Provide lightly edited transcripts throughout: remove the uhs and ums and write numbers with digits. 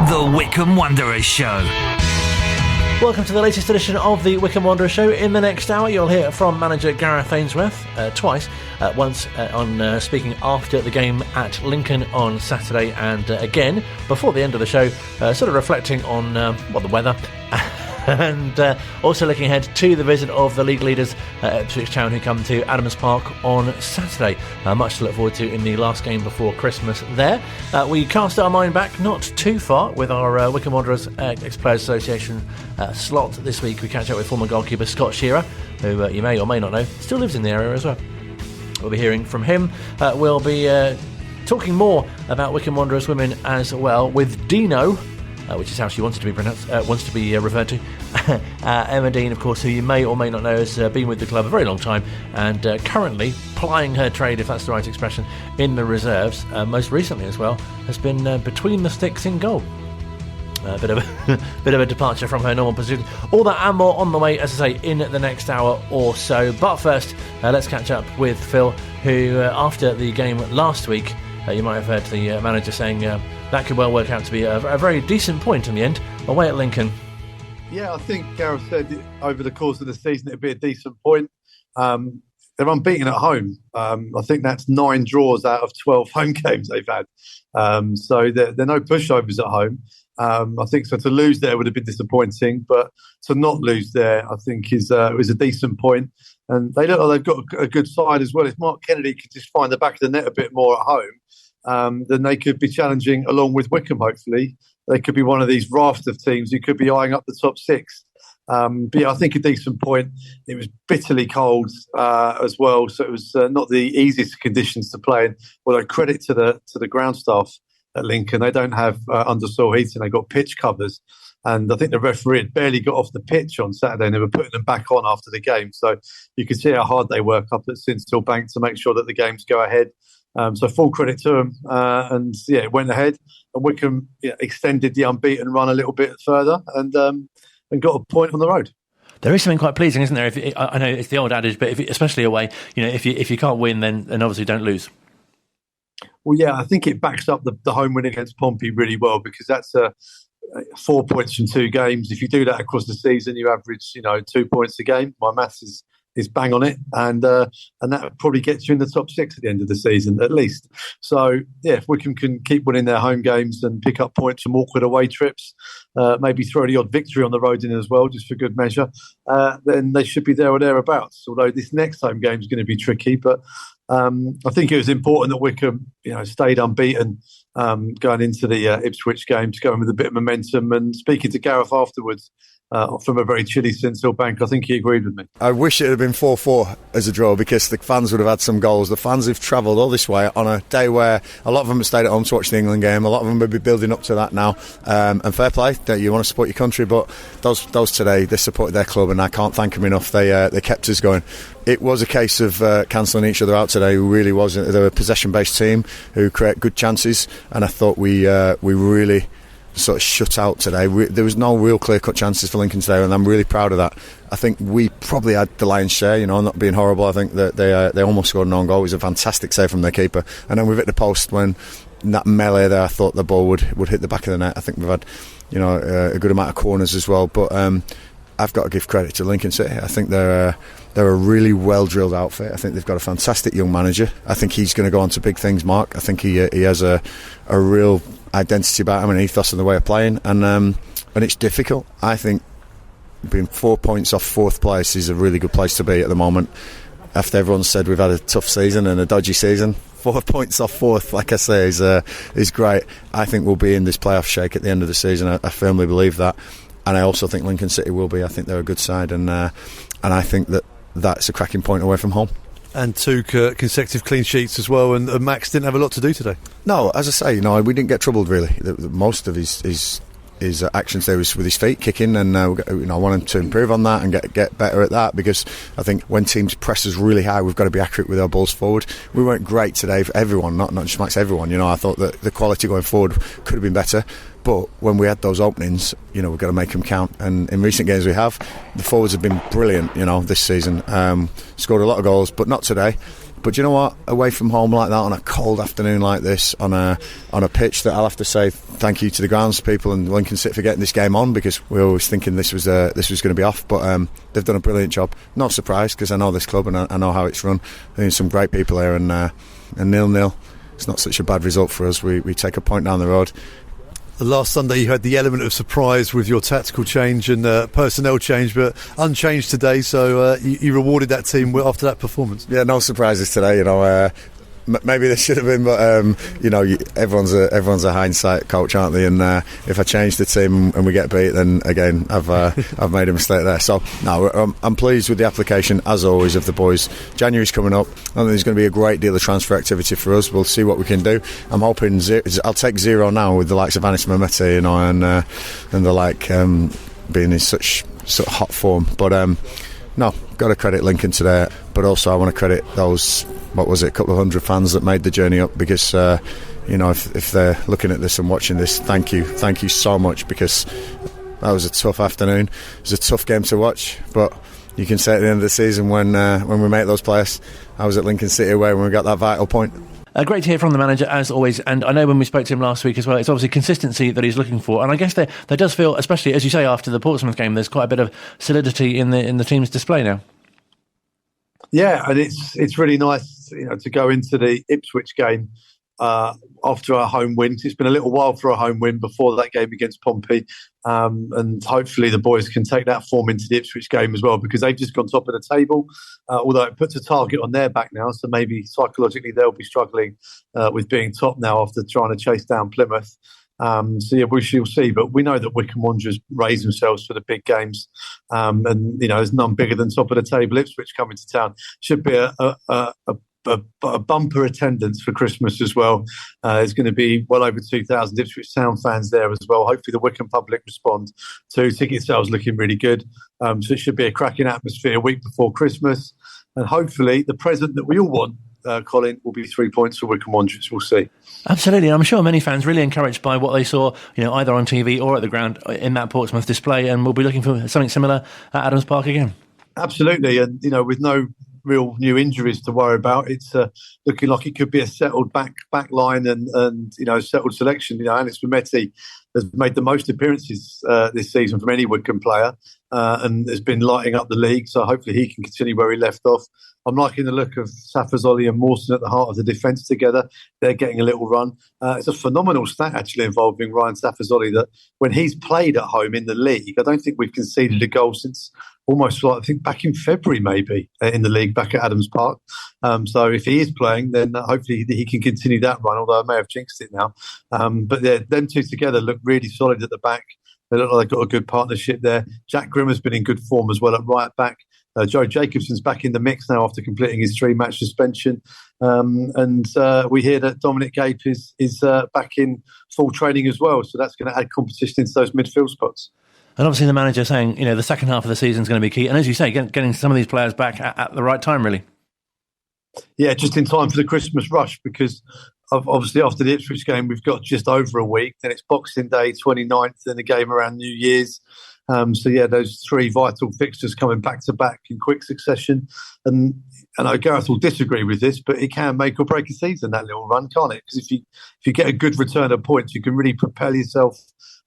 The Wycombe Wanderers Show. Welcome to the latest edition of the Wycombe Wanderers Show. In the next hour, you'll hear from manager Gareth Ainsworth twice. Once on speaking after the game at Lincoln on Saturday, and again before the end of the show, sort of reflecting on the weather. And also looking ahead to the visit of the league leaders at Ipswich Town, who come to Adams Park on Saturday. Much to look forward to in the last game before Christmas there. We cast our mind back not too far with our Wycombe Wanderers Ex-Players Association slot this week. We catch up with former goalkeeper Scott Shearer, who you may or may not know still lives in the area as well. We'll be hearing from him. We'll be talking more about Wycombe Wanderers Women as well with Deano, which is how she wants to be pronounced, wants to be referred to. Emma Dean, of course, who you may or may not know, has been with the club a very long time and currently plying her trade, if that's the right expression, in the reserves. Most recently as well, has been between the sticks in goal. A bit of a departure from her normal position. All that and more on the way, as I say, in the next hour or so. But first, let's catch up with Phil, who after the game last week, you might have heard the manager saying that could well work out to be a very decent point in the end, away at Lincoln. Yeah, I think Gareth said over the course of the season it'd be a decent point. They're unbeaten at home. I think that's 9 draws out of 12 home games they've had. So they're no pushovers at home. I think so. To lose there would have been disappointing, but to not lose there, I think is a decent point. And they look like they've got a good side as well. If Mark Kennedy could just find the back of the net a bit more at home, then they could be challenging along with Wycombe. Hopefully, they could be one of these raft of teams who could be eyeing up the top 6. But yeah, I think a decent point. It was bitterly cold as well, so it was not the easiest conditions to play in. Although credit to the ground staff at Lincoln, they don't have undersoil heating. They got pitch covers, and I think the referee had barely got off the pitch on Saturday, and they were putting them back on after the game. So you can see how hard they work up at Sinshill Bank to make sure that the games go ahead. So full credit to them, and yeah, it went ahead. And Wycombe extended the unbeaten run a little bit further, and got a point on the road. There is something quite pleasing, isn't there? I know it's the old adage, but especially away, if you can't win, then obviously don't lose. Well, yeah, I think it backs up the home win against Pompey really well, because that's 4 points from 2 games. If you do that across the season, you average 2 points a game. My maths is bang on it, and that probably gets you in the top 6 at the end of the season at least. So yeah, if Wycombe can keep winning their home games and pick up points from awkward away trips, maybe throw the odd victory on the road in as well, just for good measure, then they should be there or thereabouts. Although this next home game is going to be tricky, but I think it was important that Wycombe stayed unbeaten going into the Ipswich game, to go in with a bit of momentum. And speaking to Gareth afterwards, from a very chilly Sinshill Bank, I think he agreed with me. I wish it had been 4-4 as a draw, because the fans would have had some goals. The fans have travelled all this way on a day where a lot of them have stayed at home to watch the England game. A lot of them will be building up to that now. And fair play, you want to support your country, but those today, they supported their club, and I can't thank them enough. They kept us going. It was a case of cancelling each other out today. It really was. They're a possession-based team who create good chances, and I thought we really sort of shut out today. There was no real clear-cut chances for Lincoln today, and I'm really proud of that. I think we probably had the lion's share, not being horrible. I think that they almost scored an own goal. It was a fantastic save from their keeper, and then we've hit the post when that melee there. I thought the ball would hit the back of the net. I think we've had a good amount of corners as well, but I've got to give credit to Lincoln City. I think they're a really well drilled outfit. I think they've got a fantastic young manager. I think he's going to go on to big things, Mark. I think he has a real identity about him, and ethos in the way of playing, and it's difficult. I think being 4 points off 4th place is a really good place to be at the moment. After everyone said we've had a tough season and a dodgy season, 4 points off 4th, like I say, is great. I think we'll be in this playoff shake at the end of the season. I firmly believe that, and I also think Lincoln City will be. I think they're a good side, and I think that's a cracking point away from home. And 2 consecutive clean sheets as well, and Max didn't have a lot to do today. No, as I say, we didn't get troubled really. Most of his actions there was with his feet kicking, and I want him to improve on that and get better at that, because I think when teams press us really high, we've got to be accurate with our balls forward. We weren't great today for everyone, not just Max, everyone. I thought that the quality going forward could have been better. But when we had those openings, we've got to make them count. And in recent games we have, the forwards have been brilliant, this season. Scored a lot of goals, but not today. But you know what? Away from home like that on a cold afternoon like this, on a pitch that I'll have to say thank you to the grounds people and Lincoln City for getting this game on, because we were always thinking this was going to be off. But they've done a brilliant job. Not surprised, because I know this club and I know how it's run. There's some great people here, and 0-0. It's not such a bad result for us. We take a point down the road. Last Sunday you had the element of surprise with your tactical change and personnel change, but unchanged today, so you rewarded that team after that performance. Yeah, no surprises today, maybe there should have been, but everyone's a hindsight coach, aren't they? And if I change the team and we get beat, then again I've made a mistake there. So no, I'm pleased with the application as always of the boys. January's coming up. I think there's going to be a great deal of transfer activity for us. We'll see what we can do. I'm hoping I'll take 0 now with the likes of Anis Mehmeti, and the like being in such hot form. But no, got to credit Lincoln today, but also I want to credit those, a couple of hundred fans that made the journey up, because if they're looking at this and watching this, thank you so much, because that was a tough afternoon. It was a tough game to watch, but you can say at the end of the season when we make those players, I was at Lincoln City away when we got that vital point. Great to hear from the manager, as always, and I know when we spoke to him last week as well, it's obviously consistency that he's looking for, and I guess there does feel, especially as you say after the Portsmouth game, there's quite a bit of solidity in the team's display now. Yeah, and it's really nice, to go into the Ipswich game after our home win. It's been a little while for a home win before that game against Pompey, and hopefully the boys can take that form into the Ipswich game as well, because they've just gone top of the table, although it puts a target on their back now, so maybe psychologically they'll be struggling with being top now after trying to chase down Plymouth. So yeah, we shall see, but we know that Wycombe Wanderers raise themselves for the big games, and there's none bigger than top of the table. Ipswich coming to town should be a bumper attendance for Christmas as well. There's going to be well over 2,000 Ipswich Town fans there as well. Hopefully the Wycombe public respond to ticket sales looking really good. So it should be a cracking atmosphere a week before Christmas, and hopefully the present that we all want, Colin, will be 3 points for Wycombe Wanderers. We'll see. Absolutely. I'm sure many fans really encouraged by what they saw, either on TV or at the ground in that Portsmouth display, and we'll be looking for something similar at Adams Park again. Absolutely. And, with no real new injuries to worry about, it's looking like it could be a settled back line and settled selection. Anis Mehmeti has made the most appearances this season from any Wycombe player, and has been lighting up the league, so hopefully he can continue where he left off. I'm liking the look of Safazoli and Mawson at the heart of the defence together. They're getting a little run. It's a phenomenal stat actually involving Ryan Safazoli, that when he's played at home in the league, I don't think we've conceded a goal since almost I think back in February maybe in the league back at Adams Park. So if he is playing, then hopefully he can continue that run, although I may have jinxed it now. But them two together look really solid at the back. They look like they've got a good partnership there. Jack Grimmer's been in good form as well at right back. Joe Jacobson's back in the mix now after completing his 3-match suspension. And we hear that Dominic Gape is back in full training as well. So that's going to add competition into those midfield spots. And obviously the manager saying, the second half of the season is going to be key. And as you say, getting some of these players back at the right time, really. Yeah, just in time for the Christmas rush, because obviously after the Ipswich game, we've got just over a week. Then it's Boxing Day, 29th, and the game around New Year's. So yeah, those 3 vital fixtures coming back to back in quick succession. And I know Gareth will disagree with this, but it can make or break a season, that little run, can't it? Because if you get a good return of points, you can really propel yourself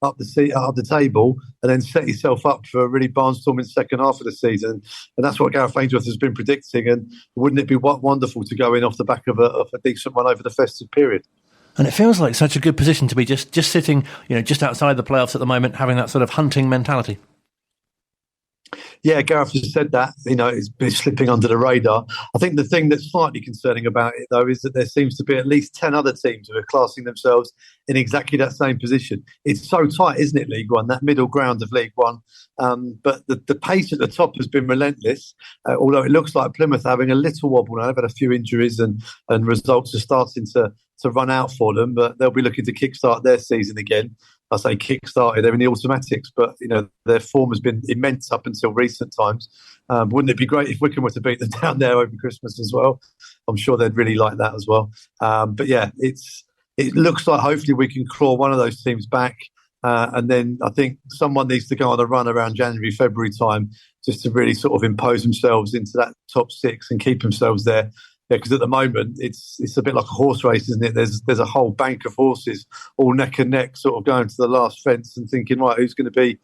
up the table and then set yourself up for a really barnstorming second half of the season. And that's what Gareth Ainsworth has been predicting. And wouldn't it be wonderful to go in off the back of a decent run over the festive period? And it feels like such a good position to be just sitting, just outside the playoffs at the moment, having that sort of hunting mentality. Yeah, Gareth has said that, it's been slipping under the radar. I think the thing that's slightly concerning about it, though, is that there seems to be at least 10 other teams who are classing themselves in exactly that same position. It's so tight, isn't it, League One, that middle ground of League One? But the pace at the top has been relentless, although it looks like Plymouth are having a little wobble now. They've had a few injuries and results are starting to run out for them, but they'll be looking to kickstart their season again. I say kick-started, they're in the automatics, but their form has been immense up until recent times. Wouldn't it be great if Wycombe were to beat them down there over Christmas as well? I'm sure they'd really like that as well. But yeah, it looks like hopefully we can claw one of those teams back, and then I think someone needs to go on a run around January, February time just to really sort of impose themselves into that top 6 and keep themselves there. because at the moment it's a bit like a horse race, isn't it? There's a whole bank of horses all neck and neck, sort of going to the last fence and thinking, right, who's going to be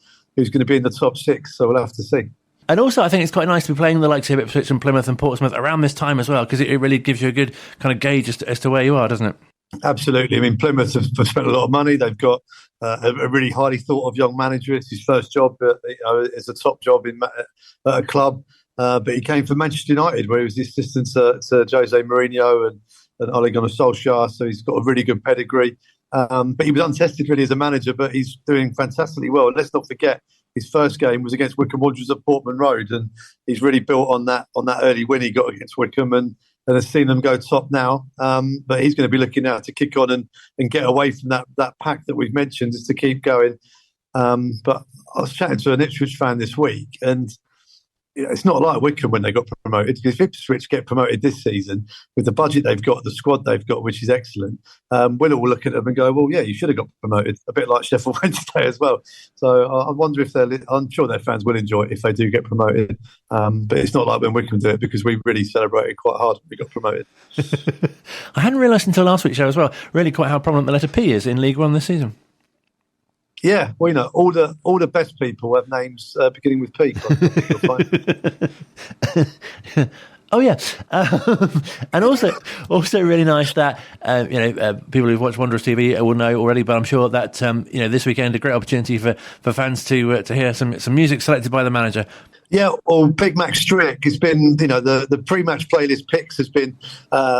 in the top 6? So we'll have to see. And also, I think it's quite nice to be playing the likes of Ipswich and Plymouth and Portsmouth around this time as well, because it really gives you a good kind of gauge as to where you are, doesn't it? Absolutely. I mean, Plymouth have spent a lot of money. They've got a really highly thought of young manager. It's his first job, it's a top job at a club. But he came from Manchester United, where he was the assistant to Jose Mourinho and Ole Gunnar Solskjaer. So he's got a really good pedigree. But he was untested really as a manager, but he's doing fantastically well. Let's not forget, his first game was against Wycombe Wanderers at Portman Road, and he's really built on that early win he got against Wycombe and has seen them go top now. But he's going to be looking now to kick on and get away from that pack that we've mentioned, is to keep going. But I was chatting to an Ipswich fan this week, and it's not like Wycombe when they got promoted. If Ipswich get promoted this season with the budget they've got, the squad they've got, which is excellent, we'll all look at them and go, well, yeah, you should have got promoted. A bit like Sheffield Wednesday as well. So I wonder if I'm sure their fans will enjoy it if they do get promoted. But it's not like when Wycombe do it, because we really celebrated quite hard when we got promoted. I hadn't realised until last week's show as well, really quite how prominent the letter P is in League One this season. Yeah, well, all the best people have names beginning with P. Oh yeah, and also really nice that people who've watched Wanderers TV will know already, but I'm sure that this weekend a great opportunity for fans to hear some music selected by the manager. Yeah, well, Big Mac Strick has been, the pre-match playlist picks has been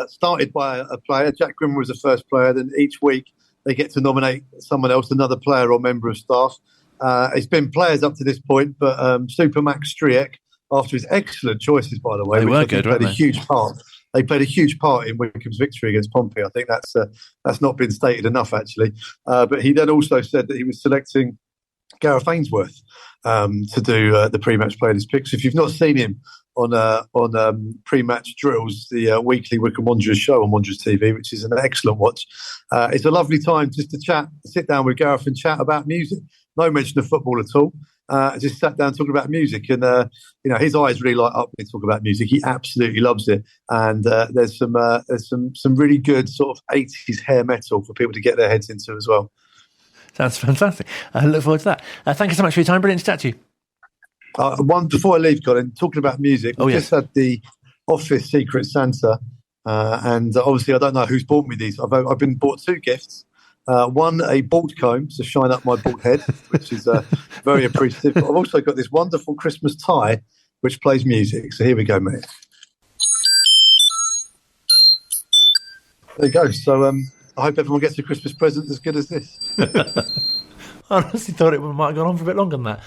started by a player. Jack Grimmer was the first player. Then each week they get to nominate someone else, another player or member of staff. It's been players up to this point, but Super Max Striek, after his excellent choices, by the way, they were good, weren't they? They played a huge part in Wycombe's victory against Pompey. I think that's not been stated enough, actually. But he then also said that he was selecting Gareth Ainsworth to do the pre-match playlist picks. If you've not seen him on pre-match drills, the weekly Wycombe Wanderers show on Wanderers TV, which is an excellent watch, it's a lovely time just to sit down with Gareth and chat about music. No mention of football at all. Just sat down talking about music, and his eyes really light up when he talk about music. He absolutely loves it, and there's some really good sort of 80s hair metal for people to get their heads into as well. Sounds fantastic. I look forward to that. Thank you so much for your time. Brilliant to chat to you. One before I leave, Colin, talking about music, we just had the Office Secret Santa, and obviously I don't know who's bought me these. I've been bought 2 gifts. One, a bald comb to shine up my bald head, which is very appreciative. But I've also got this wonderful Christmas tie, which plays music. So here we go, mate. There you go. So I hope everyone gets a Christmas present as good as this. I honestly thought it might have gone on for a bit longer than that.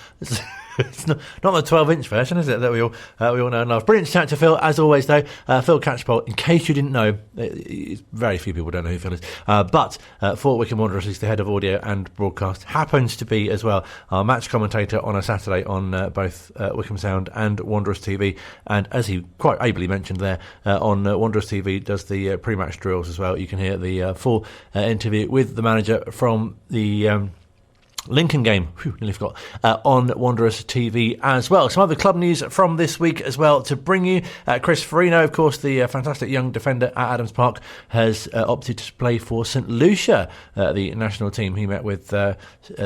It's not the 12-inch version, is it, that we all know and love. Brilliant to chat to Phil, as always, though. Phil Catchpole, in case you didn't know, very few people don't know who Phil is, but for Wycombe Wanderers, he's the head of audio and broadcast, happens to be, as well, our match commentator on a Saturday on both Wycombe Sound and Wanderers TV, and as he quite ably mentioned there, on Wanderers TV, does the pre-match drills as well. You can hear the full interview with the manager from the Lincoln game, nearly forgot, on Wanderers TV as well. Some other club news from this week as well to bring you. Chris Farino, of course, the fantastic young defender at Adams Park, has opted to play for St Lucia, the national team. He met with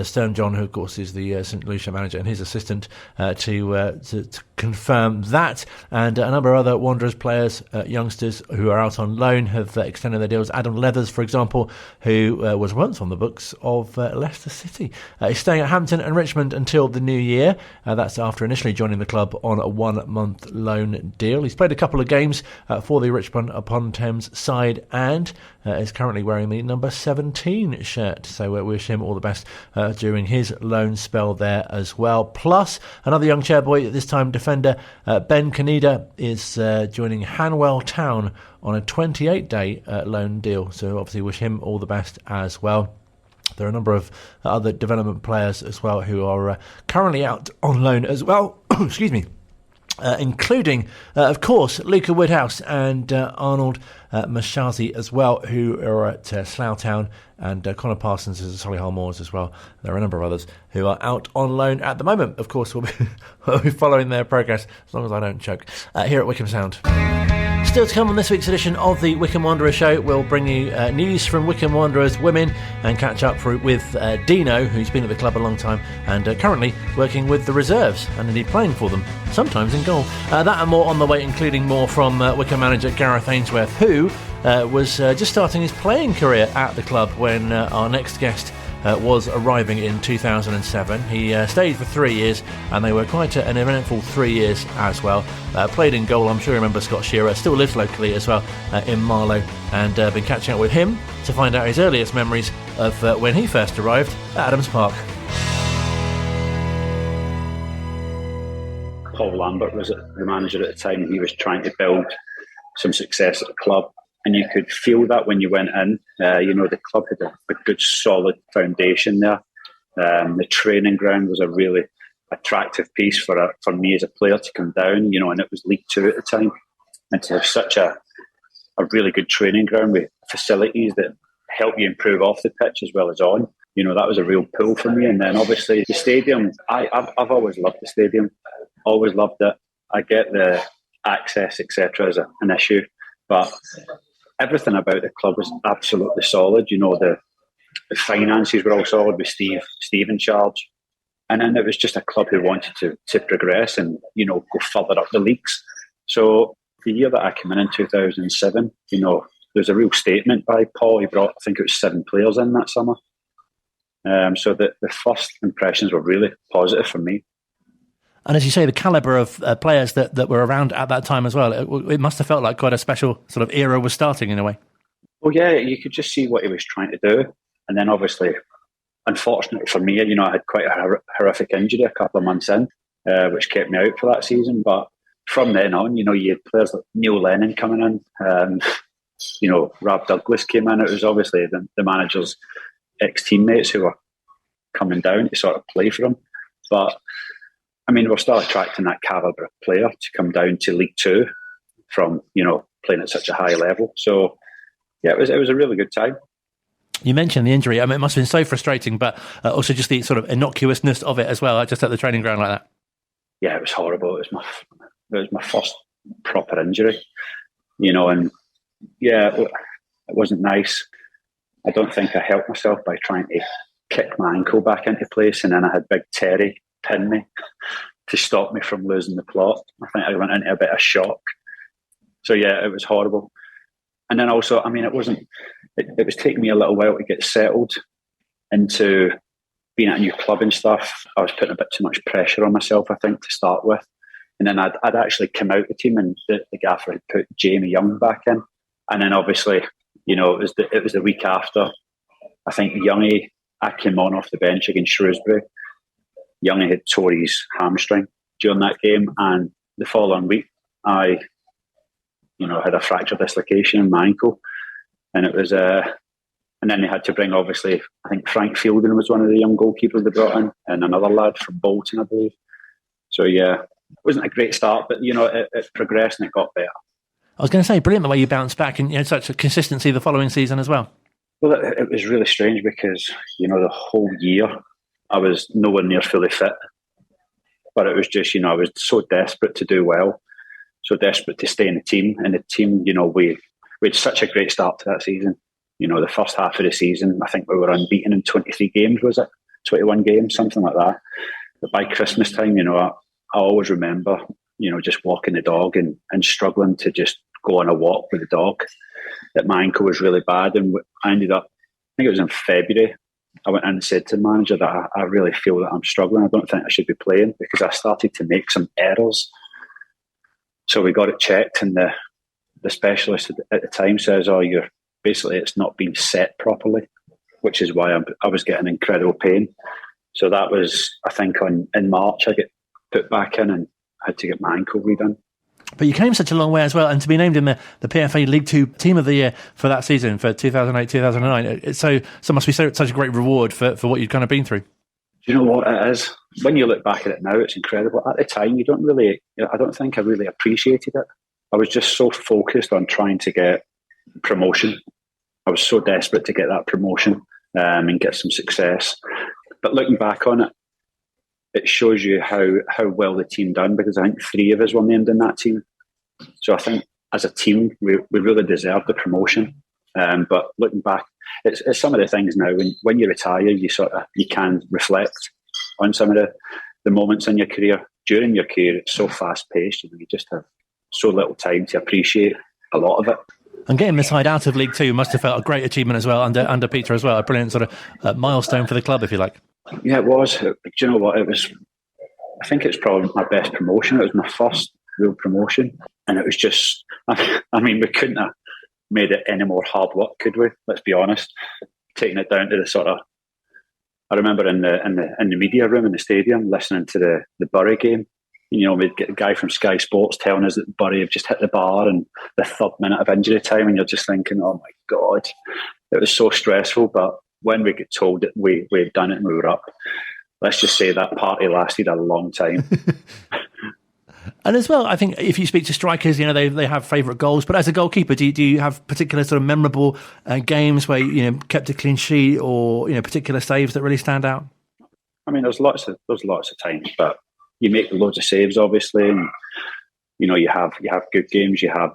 Stern John, who of course is the St Lucia manager, and his assistant to confirm that. And a number of other Wanderers players, youngsters who are out on loan, have extended their deals. Adam Leathers, for example, who was once on the books of Leicester City. He's staying at Hampton and Richmond until the new year. That's after initially joining the club on a 1-month loan deal. He's played a couple of games for the Richmond upon Thames side, and is currently wearing the number 17 shirt. So we wish him all the best during his loan spell there as well. Plus, another young chairboy, this time defender, Ben Kaneda, is joining Hanwell Town on a 28-day loan deal. So obviously wish him all the best as well. There are a number of other development players as well who are currently out on loan as well. Excuse me. Including, of course, Luca Woodhouse and Arnold Mashazi as well, who are at Slough Town, and Connor Parsons is at Solihull Moors as well. There are a number of others who are out on loan at the moment. Of course, we'll be following their progress, as long as I don't choke, here at Wycombe Sound. Still to come on this week's edition of the Wycombe Wanderers Show, we'll bring you news from Wycombe Wanderers Women and catch up with Deano, who's been at the club a long time and currently working with the reserves and indeed playing for them, sometimes in goal. That and more on the way, including more from Wycombe manager Gareth Ainsworth, who was just starting his playing career at the club when our next guest was arriving in 2007. He stayed for 3 years, and they were quite an eventful 3 years as well. Played in goal, I'm sure you remember Scott Shearer, still lives locally as well in Marlow, and been catching up with him to find out his earliest memories of when he first arrived at Adams Park. Paul Lambert was the manager at the time. He was trying to build some success at the club, and you could feel that when you went in. The club had a good solid foundation there. The training ground was a really attractive piece for me as a player to come down, and it was League Two at the time, and to have such a really good training ground with facilities that help you improve off the pitch as well as on. That was a real pull for me. And then obviously the stadium, I've always loved the stadium, always loved it. I get the access, etc. as an issue, but everything about the club was absolutely solid. The finances were all solid with Steve in charge. And then it was just a club who wanted to progress and, go further up the leagues. So the year that I came in 2007, there's a real statement by Paul. He brought, I think it was 7 players in that summer. So the first impressions were really positive for me. And as you say, the calibre of players that were around at that time as well, it must have felt like quite a special sort of era was starting in a way. Well, yeah, you could just see what he was trying to do. And then obviously, unfortunately for me, I had quite a horrific injury a couple of months in, which kept me out for that season. But from then on, you had players like Neil Lennon coming in, Rob Douglas came in. It was obviously the manager's ex-teammates who were coming down to sort of play for him. But we're still attracting that calibre of player to come down to League Two from, playing at such a high level. So, yeah, it was a really good time. You mentioned the injury. It must have been so frustrating, but also just the sort of innocuousness of it as well, just at the training ground like that. Yeah, it was horrible. It was my first proper injury, and yeah, it wasn't nice. I don't think I helped myself by trying to kick my ankle back into place, and then I had Big Terry pin me to stop me from losing the plot. I think I went into a bit of shock. So yeah, it was horrible. And then also, it was taking me a little while to get settled into being at a new club and stuff. I was putting a bit too much pressure on myself, I think, to start with. And then I'd actually come out the team, and the gaffer had put Jamie Young back in. And then obviously, it was the week after. I think Youngie, I came on off the bench against Shrewsbury. Youngie had tore his hamstring during that game, and the following week I, had a fracture dislocation in my ankle, and it was and then they had to bring, obviously, I think Frank Fielding was one of the young goalkeepers they brought in, and another lad from Bolton, I believe. So yeah, it wasn't a great start, but it progressed and it got better. I was going to say, brilliant the way you bounced back and such a consistency the following season as well. Well, it was really strange because the whole year I was nowhere near fully fit, but it was just, I was so desperate to do well, so desperate to stay in the team. And the team, we had such a great start to that season. The first half of the season, I think we were unbeaten in 23 games, was it? 21 games, something like that. But by Christmas time, I always remember, just walking the dog and struggling to just go on a walk with the dog. That my ankle was really bad, and I ended up, I think it was in February, I went in and said to the manager that I really feel that I'm struggling. I don't think I should be playing because I started to make some errors. So we got it checked, and the specialist at the time says, it's not been set properly, which is why I was getting incredible pain. So that was, I think, in March I get put back in and had to get my ankle redone. But you came such a long way as well, and to be named in the PFA League 2 Team of the Year for that season, for 2008-2009, so must be such a great reward for what you've kind of been through. Do you know what it is? When you look back at it now, it's incredible. At the time, I don't think I really appreciated it. I was just so focused on trying to get promotion. I was so desperate to get that promotion and get some success. But looking back on it, it shows you how well the team done, because I think 3 of us were named in that team. So I think as a team, we really deserved the promotion. But looking back, it's some of the things now. When you retire, you can reflect on some of the moments in your career. During your career, it's so fast paced. You just have so little time to appreciate a lot of it. And getting the side out of League Two must have felt a great achievement as well under Peter as well. A brilliant sort of milestone for the club, if you like. Yeah, it was. Do you know what? It was. I think it's probably my best promotion. It was my first real promotion, and it was just. I mean, we couldn't have made it any more hard work, could we? Let's be honest. Taking it down to the sort of. I remember in the media room in the stadium listening to the Bury game. We'd get a guy from Sky Sports telling us that Bury have just hit the bar and the 3rd minute of injury time, and you're just thinking, oh my God, it was so stressful. But when we get told that we've done it and we were up, let's just say that party lasted a long time. And as well, I think if you speak to strikers, they have favourite goals. But as a goalkeeper, do you have particular sort of memorable games where you kept a clean sheet, or particular saves that really stand out? I mean, there's lots of times, but you make loads of saves, obviously, and you have good games, you have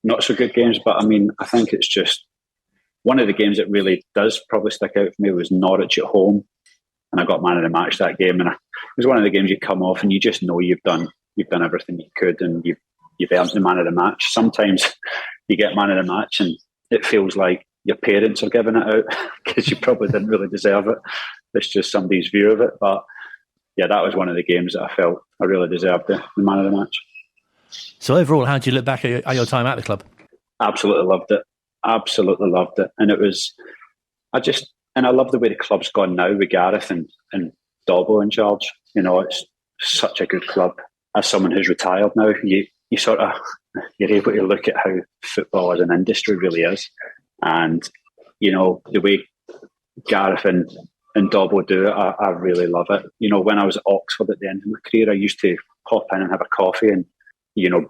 not so good games. But I mean, I think it's just one of the games that really does probably stick out for me was Norwich at home, and I got man of the match that game. And it was one of the games you come off and you just know you've done everything you could, and you've earned the man of the match. Sometimes you get man of the match and it feels like your parents are giving it out because you probably didn't really deserve it. It's just somebody's view of it, but. Yeah, that was one of the games that I felt I really deserved the man of the match. So overall, how do you look back at your time at the club? Absolutely loved it. And it was, I love the way the club's gone now with Gareth and Dobbo in charge. It's such a good club. As someone who's retired now, you're able to look at how football as an industry really is. And, the way Gareth and Dobbo do it, I really love it. When I was at Oxford at the end of my career, I used to pop in and have a coffee, and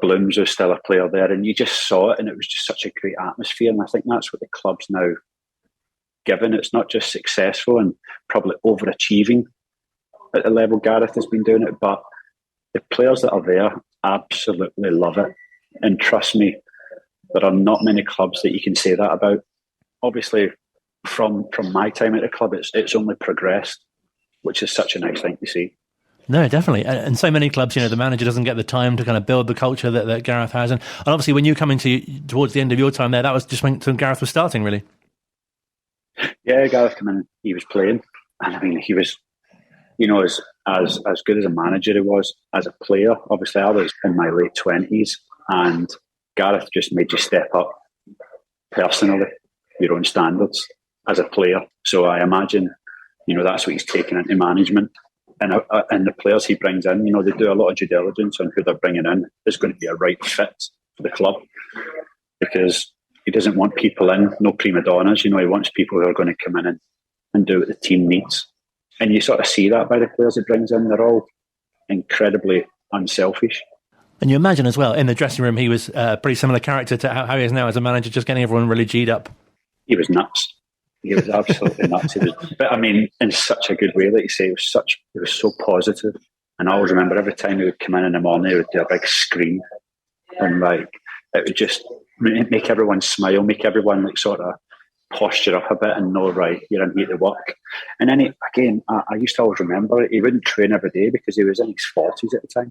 Blooms was still a player there, and you just saw it, and it was just such a great atmosphere. And I think that's what the club's now given. It's not just successful and probably overachieving at the level Gareth has been doing it, but the players that are there absolutely love it. And trust me, there are not many clubs that you can say that about. Obviously, from my time at the club, it's only progressed, which is such a nice thing to see. No, definitely. And so many clubs, the manager doesn't get the time to kind of build the culture that Gareth has. And obviously when you come towards the end of your time there, that was just when Gareth was starting, really. Yeah, Gareth came in, he was playing. And I mean, he was, as good as a manager he was, as a player. Obviously, I was in my late 20s, and Gareth just made you step up personally, your own standards as a player. So I imagine, that's what he's taken into management. And the players he brings in, they do a lot of due diligence on who they're bringing in is going to be a right fit for the club, because he doesn't want people in, no prima donnas. He wants people who are going to come in and do what the team needs. And you sort of see that by the players he brings in. They're all incredibly unselfish. And you imagine as well, in the dressing room, he was a pretty similar character to how he is now as a manager, just getting everyone really G'd up. He was nuts. He was absolutely nuts. But I mean, in such a good way, like you say, it was so positive. And I always remember every time he would come in the morning, he would do a big scream, and it would just make everyone smile, make everyone sort of posture up a bit and know, right, you're in here to work. And then I used to always remember he wouldn't train every day because he was in his 40s at the time.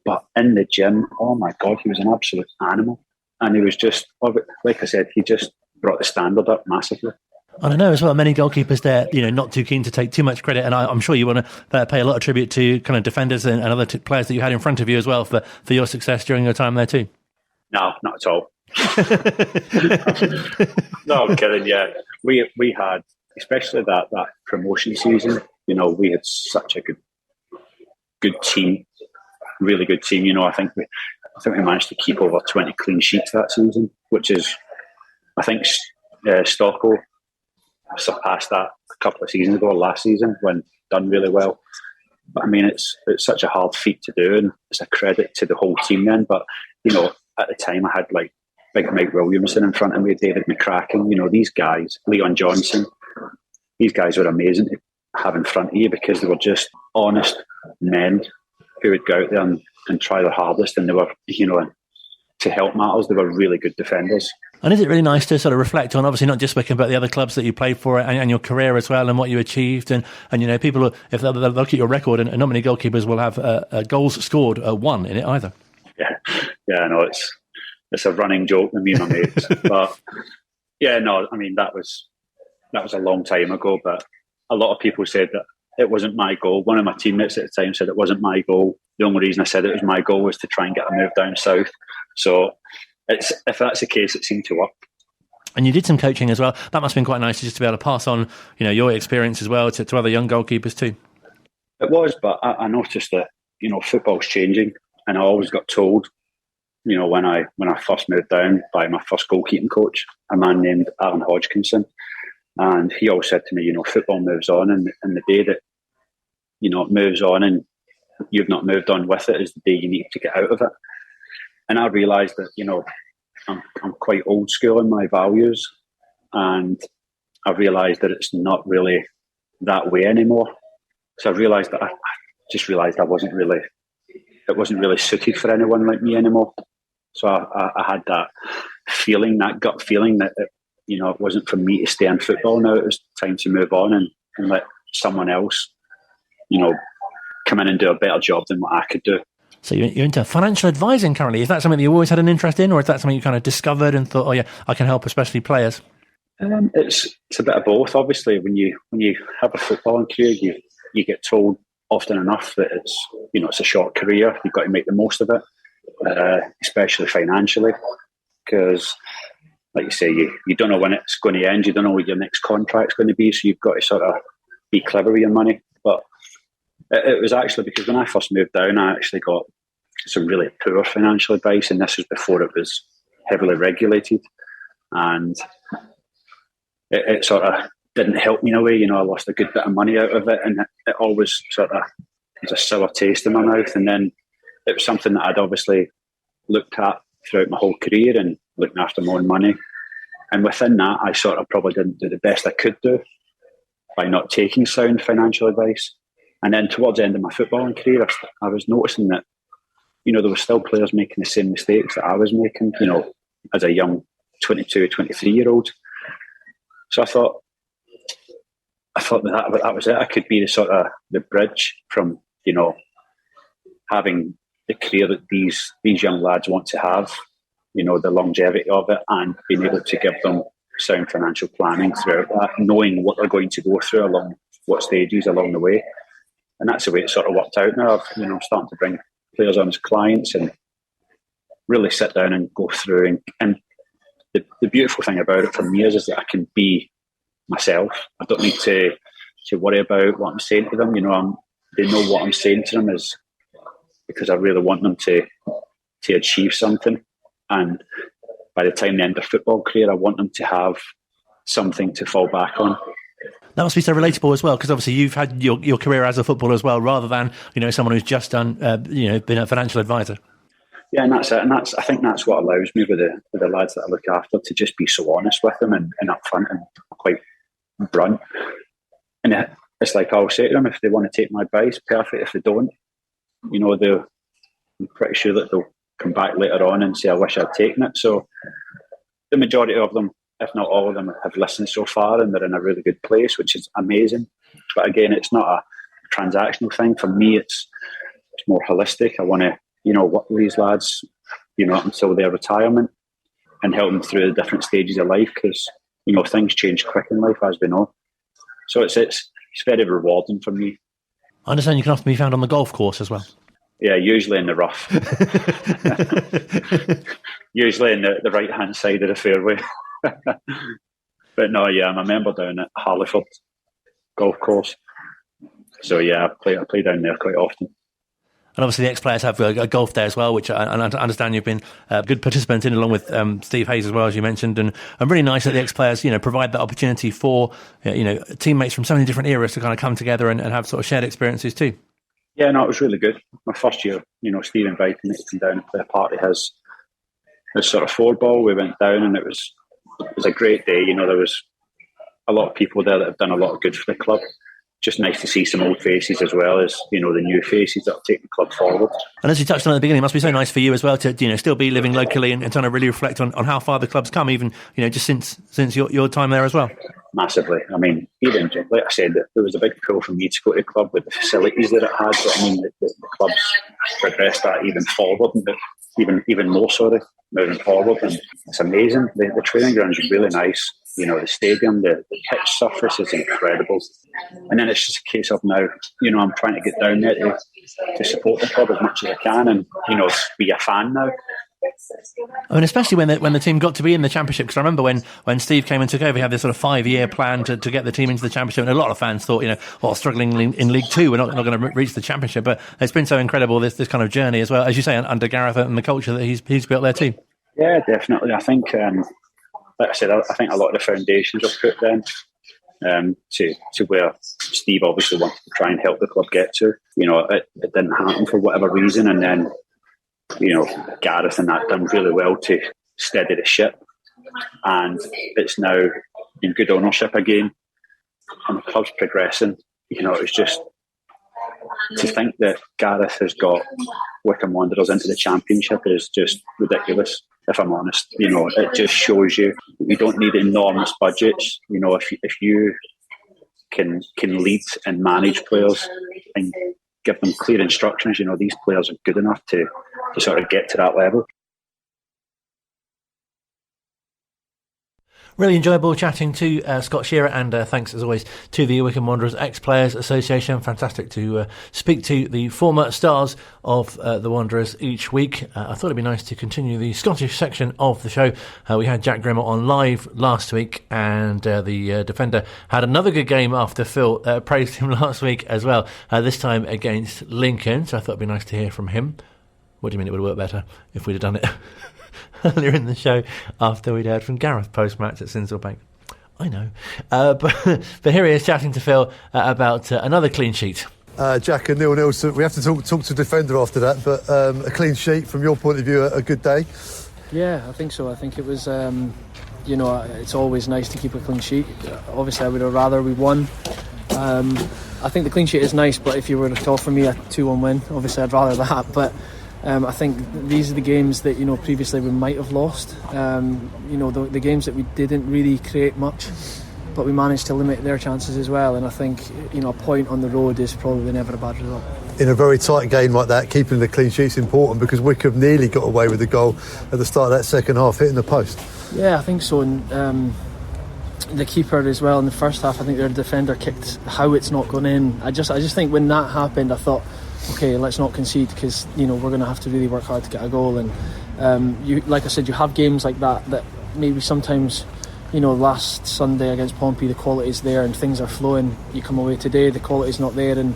But in the gym, oh my God, he was an absolute animal. And he was just, like I said, he just brought the standard up massively. And I know as well, many goalkeepers there, not too keen to take too much credit. And I'm sure you want to pay a lot of tribute to kind of defenders and other players that you had in front of you as well for your success during your time there too. No, not at all. No, I'm kidding. Yeah, we had, especially that promotion season. We had such a good team, really good team. I think we managed to keep over 20 clean sheets that season, which is, I think, Stocko surpassed that a couple of seasons ago, last season, when done really well. But I mean, it's such a hard feat to do, and it's a credit to the whole team then. But at the time, I had big Mike Williamson in front of me, David McCracken. These guys, Leon Johnson. These guys were amazing to have in front of you because they were just honest men who would go out there and try their hardest, and they were, to help matters. They were really good defenders. And is it really nice to sort of reflect on, obviously not just Wycombe, but the other clubs that you played for and your career as well, and what you achieved, and people, if they look at your record, and not many goalkeepers will have goals scored 1 in it either. Yeah, I know it's a running joke with me and my mates, but yeah, no, I mean that was a long time ago, but a lot of people said that it wasn't my goal. One of my teammates at the time said it wasn't my goal. The only reason I said it was my goal was to try and get a move down south. So if that's the case, it seemed to work. And you did some coaching as well. That must have been quite nice just to be able to pass on, your experience as well to other young goalkeepers too. It was, but I noticed that, football's changing, and I always got told, when I first moved down, by my first goalkeeping coach, a man named Aaron Hodgkinson, and he always said to me, football moves on, and the day that, it moves on and you've not moved on with it is the day you need to get out of it. And I realised that, I'm quite old school in my values, and I realised that it's not really that way anymore. So I realised that it wasn't really suited for anyone like me anymore. So I had that feeling, that gut feeling that it wasn't for me to stay in football now. It was time to move on and let someone else, come in and do a better job than what I could do. So you're into financial advising currently. Is that something that you always had an interest in, or is that something you kind of discovered and thought, oh yeah, I can help especially players? It's a bit of both. Obviously, when you have a footballing career, you get told often enough that it's a short career. You've got to make the most of it, especially financially, because like you say, you don't know when it's going to end. You don't know what your next contract's going to be, so you've got to sort of be clever with your money. But it was actually because when I first moved down, I actually got some really poor financial advice, and this was before it was heavily regulated, and it sort of didn't help me in a way. I lost a good bit of money out of it, and it always sort of was a sour taste in my mouth. And then it was something that I'd obviously looked at throughout my whole career and looking after my own money. And within that, I sort of probably didn't do the best I could do by not taking sound financial advice. And then towards the end of my footballing career, I was noticing that, there were still players making the same mistakes that I was making, as a young 22, 23-year-old. So I thought that was it. I could be the bridge from, having the career that these young lads want to have, the longevity of it, and being able to give them sound financial planning throughout that, knowing what they're going to go through along what stages along the way. And that's the way it sort of worked out now. I'm starting to bring players on as clients and really sit down and go through. And the beautiful thing about it for me is that I can be myself. I don't need to worry about what I'm saying to them. They know what I'm saying to them is because I really want them to achieve something. And by the time they end their football career, I want them to have something to fall back on. That must be so relatable as well, because obviously you've had your career as a footballer as well, rather than someone who's just done been a financial advisor. Yeah, and that's it, and I think that's what allows me with the lads that I look after to just be so honest with them and upfront and quite blunt. And it's like I'll say to them, if they want to take my advice, perfect. If they don't, I'm pretty sure that they'll come back later on and say, I wish I'd taken it. So the majority of them, if not all of them, have listened so far, and they're in a really good place, which is amazing. But again, it's not a transactional thing. For me, it's more holistic. I want to, work with these lads, until their retirement and help them through the different stages of life, because, things change quick in life, as we know. So it's very rewarding for me. I understand you can often be found on the golf course as well. Yeah, usually in the rough. Usually in the right-hand side of the fairway. But no, yeah, I'm a member down at Harleyford golf course. So yeah, I play down there quite often. And obviously the ex-players have a golf there as well, which I understand you've been a good participant in, along with Steve Hayes as well, as you mentioned. And really nice that the ex-players, provide that opportunity for, teammates from so many different eras to kind of come together and have sort of shared experiences too. Yeah, no, it was really good. My first year, Steve invited me to come down and play a part of his sort of four ball. We went down and it was a great day. There was a lot of people there that have done a lot of good for the club. just nice to see some old faces as well as, the new faces that are taking the club forward. And as you touched on at the beginning, it must be so nice for you as well to still be living locally and trying to really reflect on how far the club's come, even just since your time there as well. Massively. I mean, even like I said, there was a big pull for me to go to the club with the facilities that it had. But I mean, the club's progressed that even forward, even more so moving forward, and it's amazing. The training ground is really nice. The stadium, the pitch surface is incredible, and then it's just a case of now, I'm trying to get down there to support the club as much as I can, and be a fan now. I mean, especially when the team got to be in the Championship, because I remember when Steve came and took over, he had this sort of 5-year plan to get the team into the Championship, and a lot of fans thought, struggling in League Two, we're not going to reach the Championship. But it's been so incredible, this kind of journey as well, as you say, under Gareth and the culture that he's built there too. Yeah, definitely. I think, like I said, I think a lot of the foundations are put then to where Steve obviously wanted to try and help the club get to. It didn't happen for whatever reason, and then Gareth and that done really well to steady the ship, and it's now in good ownership again, and the club's progressing. It's just to think that Gareth has got Wycombe Wanderers into the Championship is just ridiculous, if I'm honest. It just shows you don't need enormous budgets. If you can lead and manage players and give them clear instructions, these players are good enough to sort of get to that level. Really enjoyable chatting to Scott Shearer, and thanks as always to the Wycombe Wanderers Ex-Players Association. Fantastic to speak to the former stars of the Wanderers each week. I thought it'd be nice to continue the Scottish section of the show. We had Jack Grimmer on live last week, and the defender had another good game after Phil praised him last week as well, this time against Lincoln, so I thought it'd be nice to hear from him. What do you mean it would work better if we'd have done it earlier in the show after we'd heard from Gareth post-match at Sinsel-Bank? I know. But here he is chatting to Phil about another clean sheet. Jack, and 0-0, so we have to talk to defender after that, but a clean sheet, from your point of view, a good day? Yeah, I think so. I think it was, it's always nice to keep a clean sheet. Obviously, I would have rather we won. I think the clean sheet is nice, but if you were to offer me a 2-1 win, obviously I'd rather that. But I think these are the games that previously we might have lost. The games that we didn't really create much, but we managed to limit their chances as well. And I think a point on the road is probably never a bad result. In a very tight game like that, keeping the clean sheet's important, because Wycombe nearly got away with the goal at the start of that second half, hitting the post. Yeah, I think so. And the keeper as well in the first half, I think their defender kicked how it's not gone in. I just think when that happened, I thought, okay, let's not concede, because we're going to have to really work hard to get a goal. And like I said, you have games like that maybe sometimes, last Sunday against Pompey, the quality's there and things are flowing. You come away today, the quality's not there, and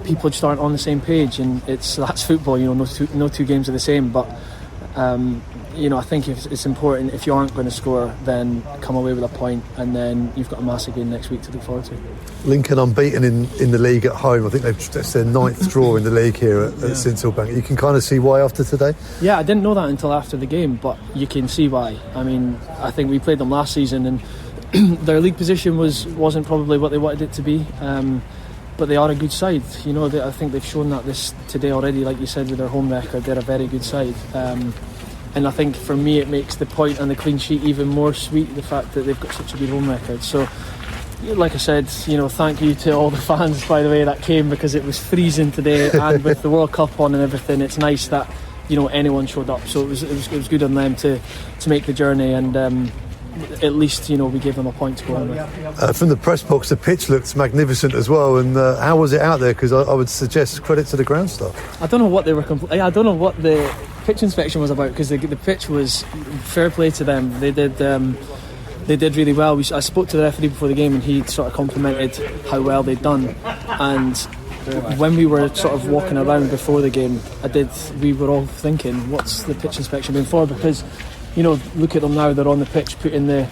people just aren't on the same page, and that's football. No two games are the same, but I think it's important, if you aren't going to score, then come away with a point, and then you've got a massive game next week to look forward to. Lincoln unbeaten in the league at home. I think that's their 9th draw in the league here at Sinsel-Bank. You can kind of see why after today? Yeah, I didn't know that until after the game, but you can see why. I mean, I think we played them last season, and their league position wasn't probably what they wanted it to be. But they are a good side. I think they've shown that this today already, like you said, with their home record. They're a very good side. And I think for me it makes the point and the clean sheet even more sweet, the fact that they've got such a good home record. So, like I said, thank you to all the fans, by the way, that came, because it was freezing today, and with the World Cup on and everything, it's nice that anyone showed up. So it was good on them to make the journey, and at least we gave them a point to go on with. From the press box, the pitch looked magnificent as well. And how was it out there? Because I would suggest credit to the ground staff. I don't know what they were. I don't know what the pitch inspection was about, because the pitch was, fair play to them. They did really well. I spoke to the referee before the game, and he sort of complimented how well they'd done. And when we were sort of walking around before the game, we were all thinking, what's the pitch inspection been for? Because look at them now, they're on the pitch putting the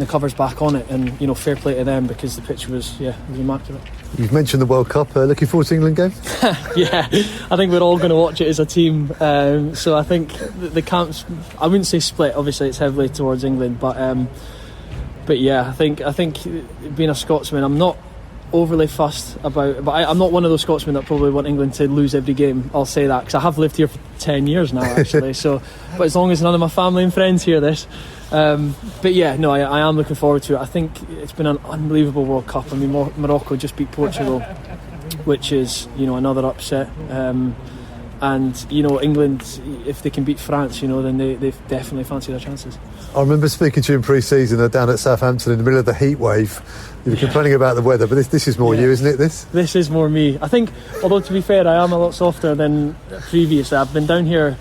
covers back on it, and fair play to them, because the pitch was immaculate. You've mentioned the World Cup. Looking forward to the England game? Yeah, I think we're all going to watch it as a team. So I think the camps, I wouldn't say split, obviously it's heavily towards England, but yeah, I think being a Scotsman, I'm not overly fussed about, but I'm not one of those Scotsmen that probably want England to lose every game. I'll say that, because I have lived here for 10 years now actually. So, but as long as none of my family and friends hear this, but yeah, no, I am looking forward to it. I think it's been an unbelievable World Cup. I mean, Morocco just beat Portugal, which is, you know, another upset. And, you know, England, if they can beat France, you know, then they definitely fancy their chances. I remember speaking to you in pre-season down at Southampton in the middle of the heat wave. You were complaining about the weather, but this is more you, isn't it, This is more me. I think, although to be fair, I am a lot softer than previously. I've been down here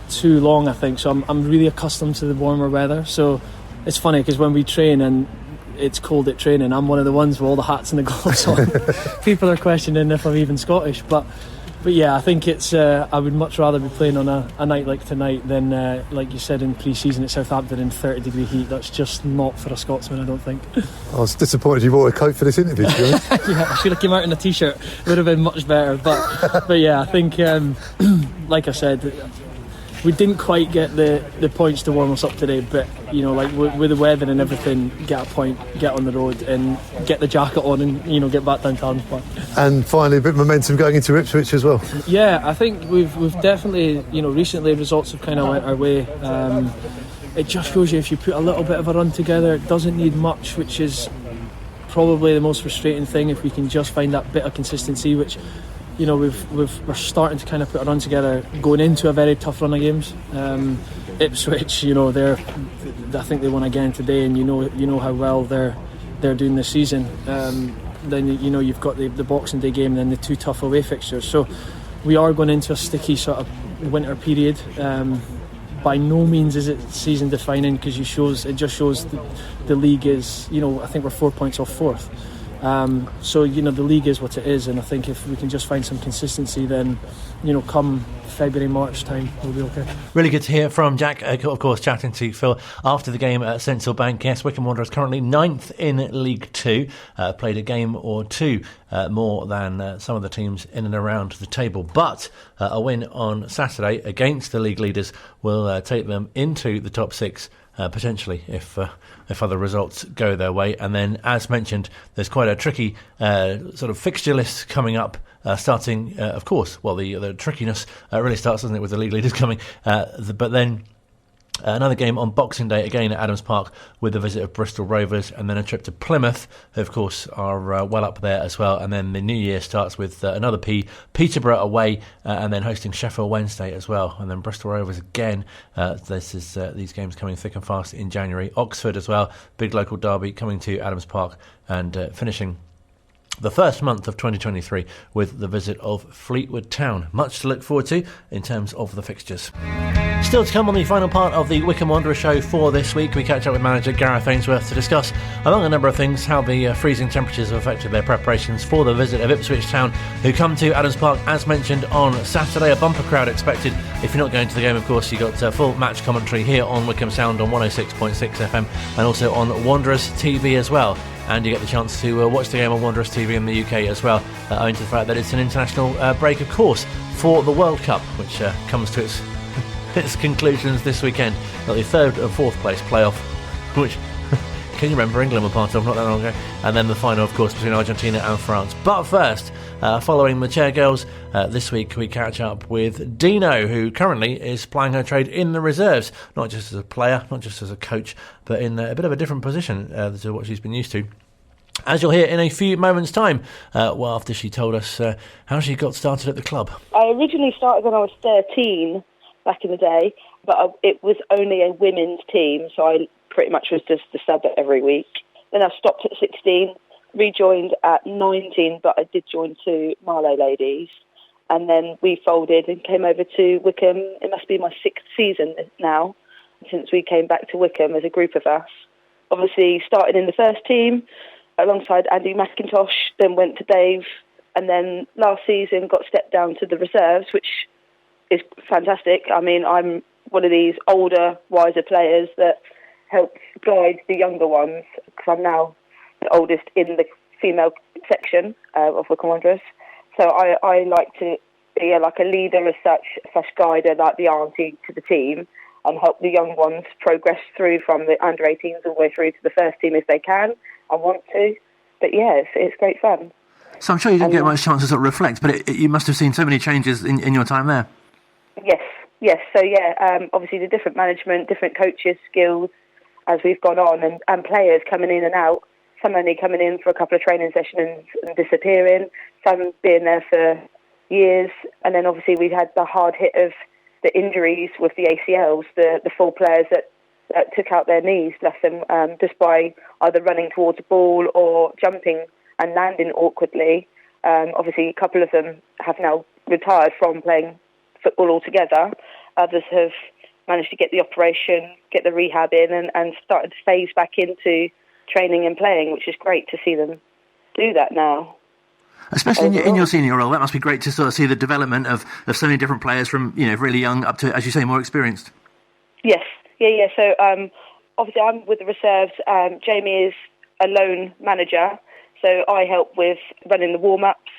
too long, I think, so I'm really accustomed to the warmer weather. So it's funny, because when we train and it's cold at training, I'm one of the ones with all the hats and the gloves on. People are questioning if I'm even Scottish, but yeah, I think it's. I would much rather be playing on a night like tonight than, like you said, in pre-season at Southampton in 30-degree heat. That's just not for a Scotsman, I don't think. I was disappointed you bought a coat for this interview, to be honest. Yeah, I should have come out in a t-shirt. It would have been much better. But yeah, I think, like I said, we didn't quite get the points to warm us up today, but you know, like with the weather and everything, get a point, get on the road and get the jacket on and, you know, get back downtown. And finally, a bit of momentum going into Ipswich as well. Yeah, I think we've definitely, you know, recently results have kind of went our way. It just shows you, if you put a little bit of a run together, it doesn't need much, which is probably the most frustrating thing. If we can just find that bit of consistency, which, you know, we're starting to kind of put a run together going into a very tough run of games. Ipswich, you know, I think they won again today, and you know how well they're doing this season. Then, you know, you've got the Boxing Day game and then the two tough away fixtures. So we are going into a sticky sort of winter period. By no means is it season defining, because it just shows the league is, you know, I think we're 4 points off fourth. So, you know, the league is what it is, and I think if we can just find some consistency, then, you know, come February, March time, we'll be okay. Really good to hear from Jack, of course, chatting to Phil after the game at Central Bank. Yes, Wycombe Wanderers currently 9th in League 2, played a game or two more than some of the teams in and around the table, but a win on Saturday against the league leaders will take them into the top six, potentially, if other results go their way. And then, as mentioned, there's quite a tricky sort of fixture list coming up, starting, of course, well, the trickiness really starts, doesn't it, with the league leaders coming, but then another game on Boxing Day, again at Adams Park, with the visit of Bristol Rovers, and then a trip to Plymouth, who of course are well up there as well. And then the new year starts with another Peterborough away, and then hosting Sheffield Wednesday as well, and then Bristol Rovers again. These games coming thick and fast in January. Oxford as well, big local derby coming to Adams Park, and finishing the first month of 2023 with the visit of Fleetwood Town. Much to look forward to in terms of the fixtures. Still to come on the final part of the Wycombe Wanderers show for this week, we catch up with manager Gareth Ainsworth to discuss, among a number of things, how the freezing temperatures have affected their preparations for the visit of Ipswich Town, who come to Adams Park, as mentioned, on Saturday. A bumper crowd expected. If you're not going to the game, of course, you've got full match commentary here on Wycombe Sound on 106.6 FM and also on Wanderers TV as well. And you get the chance to watch the game on Wanderers TV in the UK as well, owing to the fact that it's an international break, of course, for the World Cup, which comes to its conclusions this weekend. Got the third and fourth place playoff, which can you remember England were part of not that long ago, and then the final, of course, between Argentina and France. But first, following the Chairgirls, this week we catch up with Deano, who currently is plying her trade in the reserves, not just as a player, not just as a coach, but in a bit of a different position to what she's been used to, as you'll hear in a few moments' time, after she told us how she got started at the club. I originally started when I was 13 back in the day, but it was only a women's team, so I pretty much was just the sub every week. Then I stopped at 16, rejoined at 19, but I did join two Marlow ladies, and then we folded and came over to Wycombe. It must be my 6th season now since we came back to Wycombe as a group of us. Obviously started in the first team alongside Andy McIntosh, then went to Dave, and then last season got stepped down to the reserves, which is fantastic. I mean, I'm one of these older, wiser players that help guide the younger ones, because I'm now the oldest in the female section of Wycombe Wanderers. So I like to be like a leader as such, / guider, like the auntie to the team, and help the young ones progress through from the under-18s all the way through to the first team if they can. I want to. But yeah, it's great fun. So I'm sure you didn't get much chance to sort of reflect, but you must have seen so many changes in your time there. Yes. So obviously the different management, different coaches' skills as we've gone on, and players coming in and out. Some only coming in for a couple of training sessions and disappearing. Some being there for years, and then obviously we've had the hard hit of the injuries with the ACLs. The 4 players that took out their knees, bless them, just by either running towards a ball or jumping and landing awkwardly. Obviously, a couple of them have now retired from playing football altogether. Others have managed to get the operation, get the rehab in, and started to phase back into training and playing, which is great to see them do that now. Especially in your senior role, that must be great to sort of see the development of so many different players from really young up to, as you say, more experienced. Yes, yeah. So obviously I'm with the reserves. Jamie is a lone manager, so I help with running the warm-ups.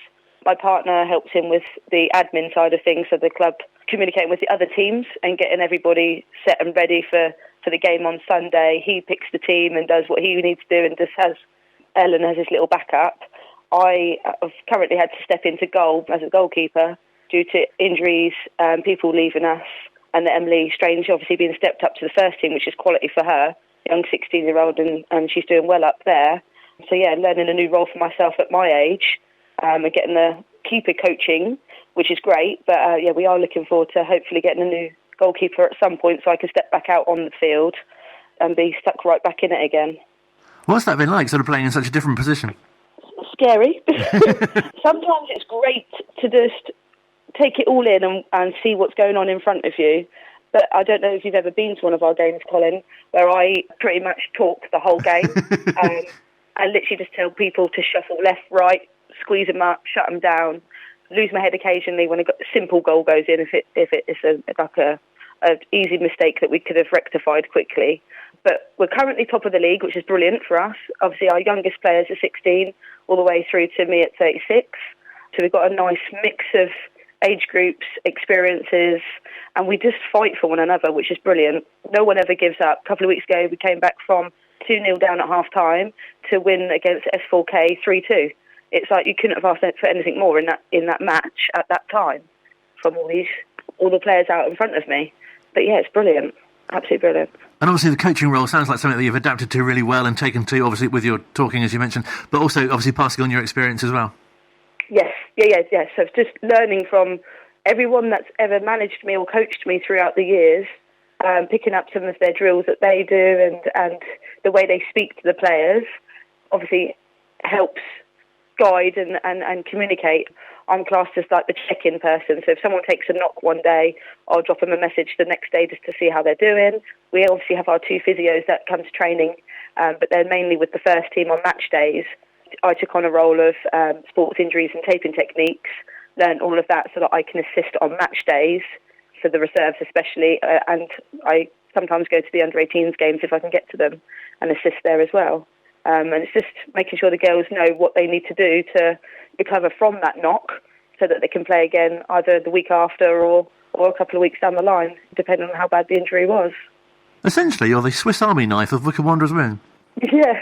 My partner helps him with the admin side of things, so the club communicating with the other teams and getting everybody set and ready for the game on Sunday. He picks the team and does what he needs to do, and just has Ellen as his little backup. I have currently had to step into goal as a goalkeeper due to injuries, people leaving us, and Emily Strange obviously being stepped up to the first team, which is quality for her, young 16-year-old, and she's doing well up there. So learning a new role for myself at my age, and getting the keeper coaching, which is great. But we are looking forward to hopefully getting a new goalkeeper at some point so I can step back out on the field and be stuck right back in it again. What's that been like, sort of playing in such a different position? Scary. Sometimes it's great to just take it all in and see what's going on in front of you. But I don't know if you've ever been to one of our games, Colin, where I pretty much talk the whole game and literally just tell people to shuffle left, right, squeeze them up, shut them down. Lose my head occasionally when a simple goal goes in if it is an easy mistake that we could have rectified quickly. But we're currently top of the league, which is brilliant for us. Obviously, our youngest players are 16, all the way through to me at 36. So we've got a nice mix of age groups, experiences, and we just fight for one another, which is brilliant. No one ever gives up. A couple of weeks ago, we came back from 2-0 down at half-time to win against S4K 3-2. It's like you couldn't have asked for anything more in that match at that time from all the players out in front of me. But it's brilliant. Absolutely brilliant. And obviously the coaching role sounds like something that you've adapted to really well and taken to, obviously, with your talking, as you mentioned, but also obviously passing on your experience as well. Yes. So it's just learning from everyone that's ever managed me or coached me throughout the years, picking up some of their drills that they do and the way they speak to the players, obviously helps guide and communicate. I'm classed as like the check-in person, so if someone takes a knock one day, I'll drop them a message the next day just to see how they're doing. We obviously have our 2 physios that come to training, but they're mainly with the first team on match days. I took on a role of sports injuries and taping techniques, learned all of that so that I can assist on match days for the reserves especially, and I sometimes go to the under-18s games if I can get to them and assist there as well. And it's just making sure the girls know what they need to do to recover from that knock so that they can play again either the week after or a couple of weeks down the line, depending on how bad the injury was. Essentially, you're the Swiss Army knife of Wycombe Wanderers Women. Yeah,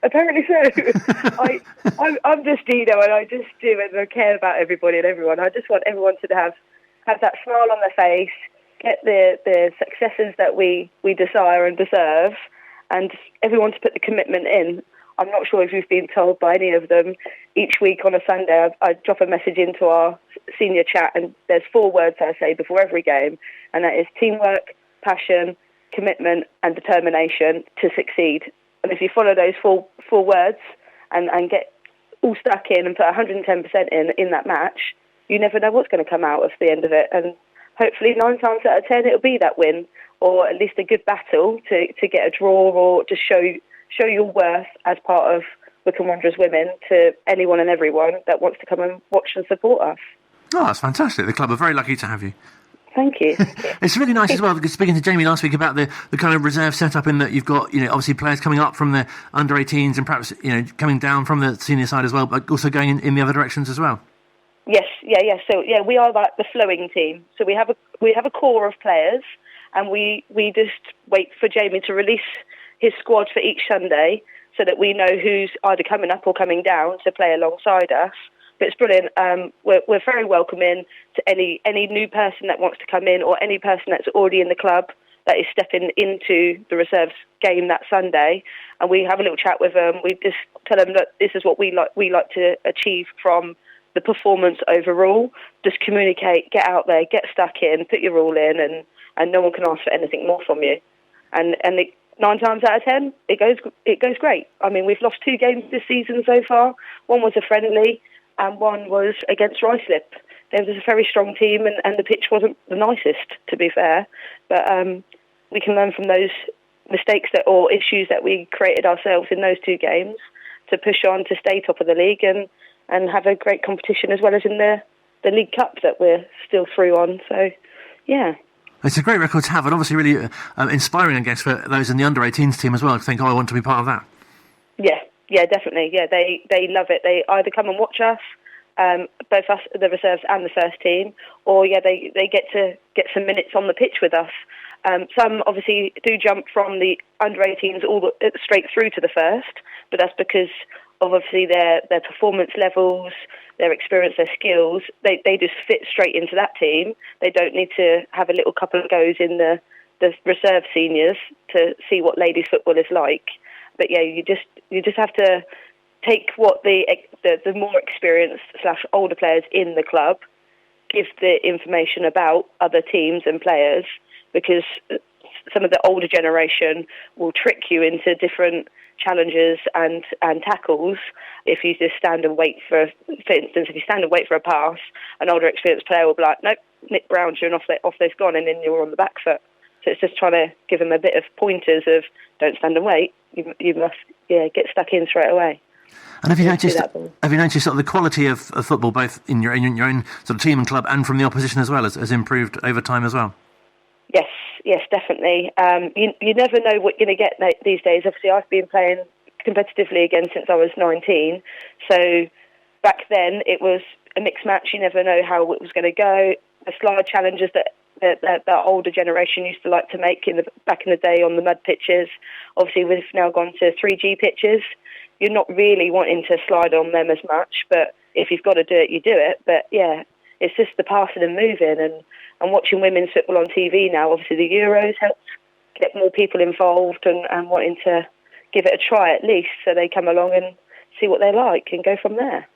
apparently so. I'm just Dino, and I just do and I care about everybody and everyone. I just want everyone to have that smile on their face, get the successes that we desire and deserve, and everyone to put the commitment in. I'm not sure if you've been told by any of them. Each week on a Sunday, I drop a message into our senior chat, and there's 4 words I say before every game, and that is teamwork, passion, commitment, and determination to succeed. And if you follow those four words and get all stuck in and put 110% in that match, you never know what's going to come out of the end of it. And hopefully 9 times out of 10 it'll be that win, or at least a good battle to get a draw, or just show your worth as part of Wycombe Wanderers Women to anyone and everyone that wants to come and watch and support us. Oh, that's fantastic. The club are very lucky to have you. Thank you. It's really nice as well, because speaking to Jamie last week about the kind of reserve setup, in that you've got, obviously players coming up from the under-18s and perhaps, coming down from the senior side as well, but also going in the other directions as well. Yes, yeah. So, we are like the flowing team. So we have a core of players, and we just wait for Jamie to release his squad for each Sunday so that we know who's either coming up or coming down to play alongside us. But it's brilliant. We're very welcoming to any new person that wants to come in, or any person that's already in the club that is stepping into the reserves game that Sunday. And we have a little chat with them. We just tell them that this is what we like to achieve from the performance overall. Just communicate, get out there, get stuck in, put your all in, and no one can ask for anything more from you. And 9 times out of 10, it goes great. I mean, we've lost 2 games this season so far. One was a friendly, and one was against Ruislip. There was a very strong team, and the pitch wasn't the nicest, to be fair. But we can learn from those mistakes or issues that we created ourselves in those 2 games to push on to stay top of the league and have a great competition, as well as in the League Cup that we're still through on. So, yeah. It's a great record to have, and obviously really inspiring, I guess, for those in the under-18s team as well, to think, I want to be part of that. Yeah, definitely. Yeah, they love it. They either come and watch us, both us, the reserves and the first team, or they get to get some minutes on the pitch with us. Some obviously do jump from the under-18s straight through to the first, but that's because of obviously their performance levels, their experience, their skills. They just fit straight into that team. They don't need to have a little couple of goes in the reserve seniors to see what ladies football is like. But yeah, you just have to take what the more experienced / older players in the club give the information about other teams and players, because some of the older generation will trick you into different challenges and tackles. If you just stand and wait for instance, if you stand and wait for a pass, an older experienced player will be like, nope, Nick Brown's and off they've gone, and then you're on the back foot. So it's just trying to give them a bit of pointers of don't stand and wait. You must get stuck in straight away. And have you noticed sort of the quality of football, both in your own sort of team and club, and from the opposition as well, has improved over time as well? Yes, definitely. You never know what you're going to get these days. Obviously, I've been playing competitively again since I was 19. So back then it was a mixed match. You never know how it was going to go. The slide challenges that older generation used to like to make back in the day on the mud pitches. Obviously, we've now gone to 3G pitches. You're not really wanting to slide on them as much, but if you've got to do it, you do it. But yeah, it's just the passing and moving, and watching women's football on TV now. Obviously, the Euros helped get more people involved and wanting to give it a try at least, so they come along and see what they like and go from there.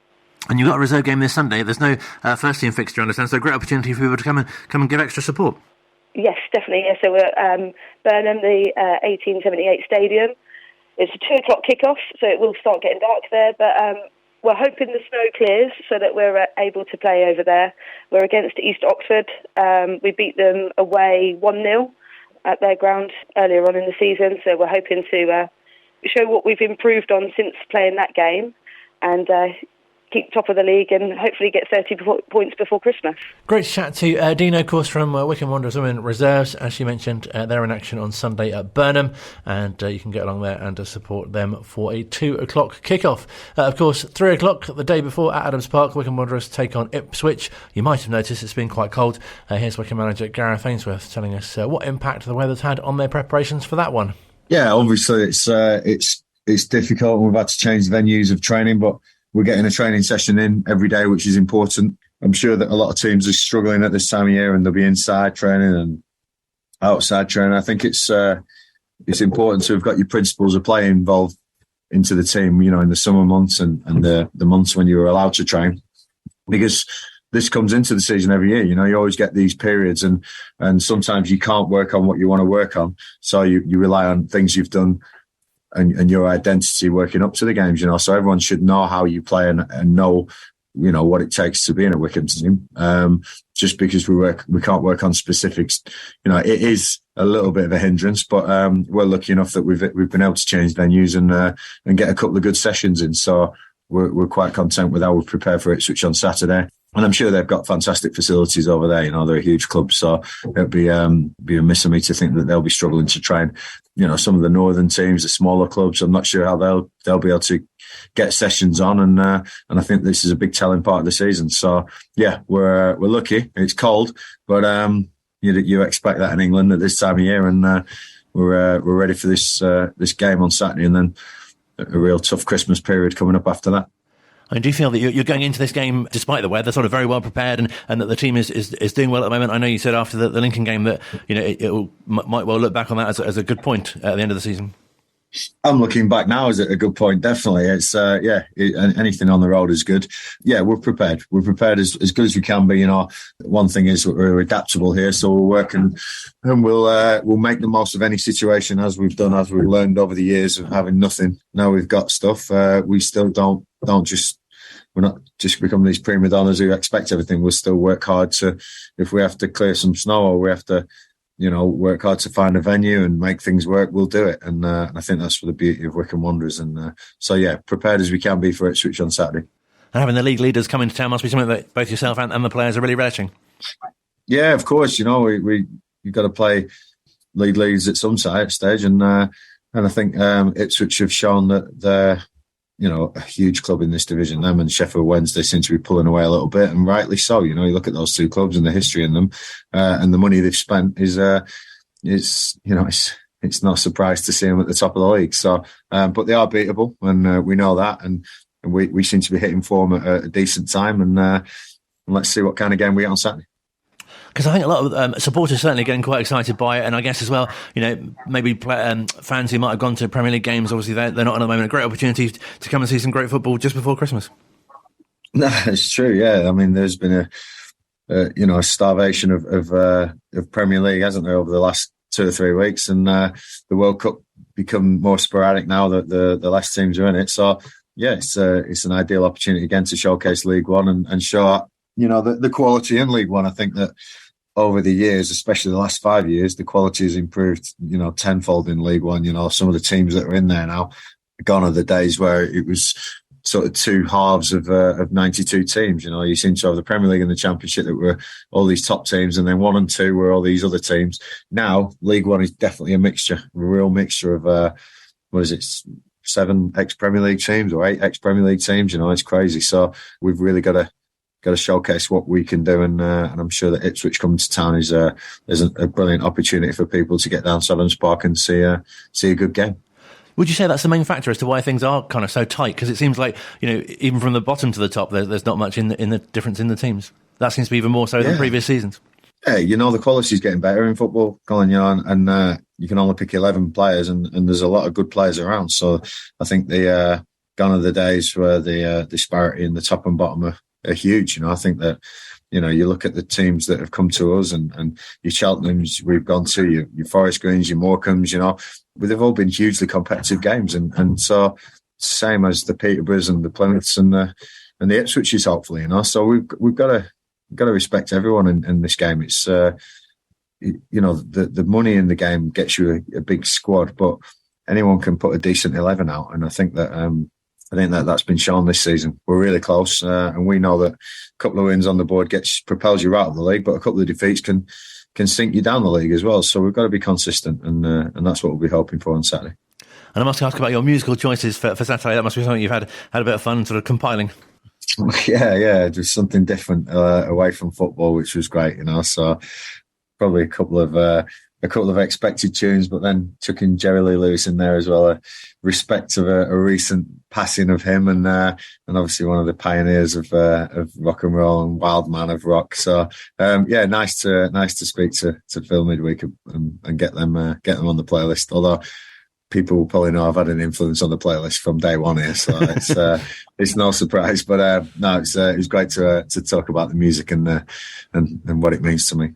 And you've got a reserve game this Sunday. There's no first team fixture, I understand, so a great opportunity for people to come and give extra support. Yes, definitely. Yeah. So we're at Burnham, the 1878 Stadium. It's a 2:00 kickoff, so it will start getting dark there, but we're hoping the snow clears so that we're able to play over there. We're against East Oxford. We beat them away 1-0 at their ground earlier on in the season, so we're hoping to show what we've improved on since playing that game, and keep top of the league and hopefully get 30 points before Christmas. Great to chat to Deano, of course, from Wycombe Wanderers Women Reserves. As you mentioned, they're in action on Sunday at Burnham, and you can get along there and support them for a 2:00 kickoff. Of course, 3:00 the day before at Adams Park, Wycombe Wanderers take on Ipswich. You might have noticed it's been quite cold. Here's Wycombe manager Gareth Ainsworth telling us what impact the weather's had on their preparations for that one. Yeah, obviously it's difficult. We've had to change the venues of training, but we're getting a training session in every day, which is important. I'm sure that a lot of teams are struggling at this time of year, and they'll be inside training and outside training. I think it's important to have got your principles of play involved into the team, in the summer months and the months when you're allowed to train, because this comes into the season every year. You always get these periods, and sometimes you can't work on what you want to work on, so you rely on things you've done and your identity working up to the games, so everyone should know how you play and know, what it takes to be in a Wycombe team. Just because we can't work on specifics, it is a little bit of a hindrance, but we're lucky enough that we've been able to change venues and get a couple of good sessions in. So we're quite content with how we've prepared for Ipswich on Saturday. And I'm sure they've got fantastic facilities over there. They're a huge club, so it'd be a miss of me to think that they'll be struggling to train. Some of the northern teams, the smaller clubs, I'm not sure how they'll be able to get sessions on, and I think this is a big telling part of the season. So yeah, we're lucky. It's cold, but you expect that in England at this time of year, and we're ready for this game on Saturday, and then a real tough Christmas period coming up after that. And do you feel that you're going into this game, despite the weather, sort of very well prepared, and that the team is doing well at the moment? I know you said after the Lincoln game that it might well look back on that as a good point at the end of the season. I'm looking back now as a good point. Definitely, it's anything on the road is good. Yeah, we're prepared. We're prepared as good as we can be. One thing is we're adaptable here, so we'll work and we'll make the most of any situation as we've done, as we've learned over the years of having nothing. Now we've got stuff. We still don't just. We're not just become these prima donnas who expect everything. We'll still work hard to, if we have to clear some snow or we have to, work hard to find a venue and make things work, we'll do it. And I think that's for the beauty of Wycombe Wanderers. And prepared as we can be for Ipswich on Saturday. And having the league leaders come into town must be something that both yourself and the players are really relishing. Yeah, of course. You've got to play league leads at some stage. And I think Ipswich have shown that they're, a huge club in this division. Them and Sheffield Wednesday seem to be pulling away a little bit, and rightly so. You look at those two clubs and the history in them, and the money they've spent is it's not a surprise to see them at the top of the league. So, but they are beatable, and we know that, and we seem to be hitting form at a decent time, and let's see what kind of game we get on Saturday. Because I think a lot of supporters certainly getting quite excited by it, and I guess as well, maybe fans who might have gone to Premier League games, obviously they're not at the moment. A great opportunity to come and see some great football just before Christmas. No, it's true. Yeah, I mean, there's been a starvation of Premier League, hasn't there, over the last 2 or 3 weeks, and the World Cup become more sporadic now that the less teams are in it. So yeah, it's an ideal opportunity again to showcase League One and show the quality in League One. I think that over the years, especially the last 5 years, the quality has improved, tenfold in League One. Some of the teams that are in there now, gone are the days where it was sort of two halves of 92 teams. You seem to have the Premier League and the Championship that were all these top teams, and then 1 and 2 were all these other teams. Now, League One is definitely a real mixture of, 7 ex-Premier League teams or 8 ex-Premier League teams. It's crazy. So we've really got to showcase what we can do, and I'm sure that Ipswich coming to town is a brilliant opportunity for people to get down Sevens Park and see a good game. Would you say that's the main factor as to why things are kind of so tight? Because it seems like even from the bottom to the top, there's not much in the difference in the teams. That seems to be even more so than previous seasons. Yeah, the quality is getting better in football, Colin. And you can only pick 11 players, and there's a lot of good players around. So I think gone are the days where the disparity in the top and bottom are huge. I think that, you look at the teams that have come to us and your Cheltenhams we've gone to, your Forest Greens, your Morecambes, they've all been hugely competitive games. And so same as the Peterboroughs and the Plymouths and the Ipswiches, hopefully, So we've got to respect everyone in this game. It's, the money in the game gets you a big squad, but anyone can put a decent 11 out. And I think that's been shown this season. We're really close, and we know that a couple of wins on the board propels you out of the league, but a couple of defeats can sink you down the league as well. So we've got to be consistent, and that's what we'll be hoping for on Saturday. And I must ask about your musical choices for Saturday. That must be something you've had a bit of fun sort of compiling. Yeah, just something different away from football, which was great, So probably a couple of expected tunes, but then chucking Jerry Lee Lewis in there as well. A respect of a recent passing of him, and obviously one of the pioneers of rock and roll and wild man of rock. So nice to speak to Phil midweek and get them on the playlist. Although people will probably know I've had an influence on the playlist from day one here, so it's no surprise. But it was great to talk about the music and what it means to me.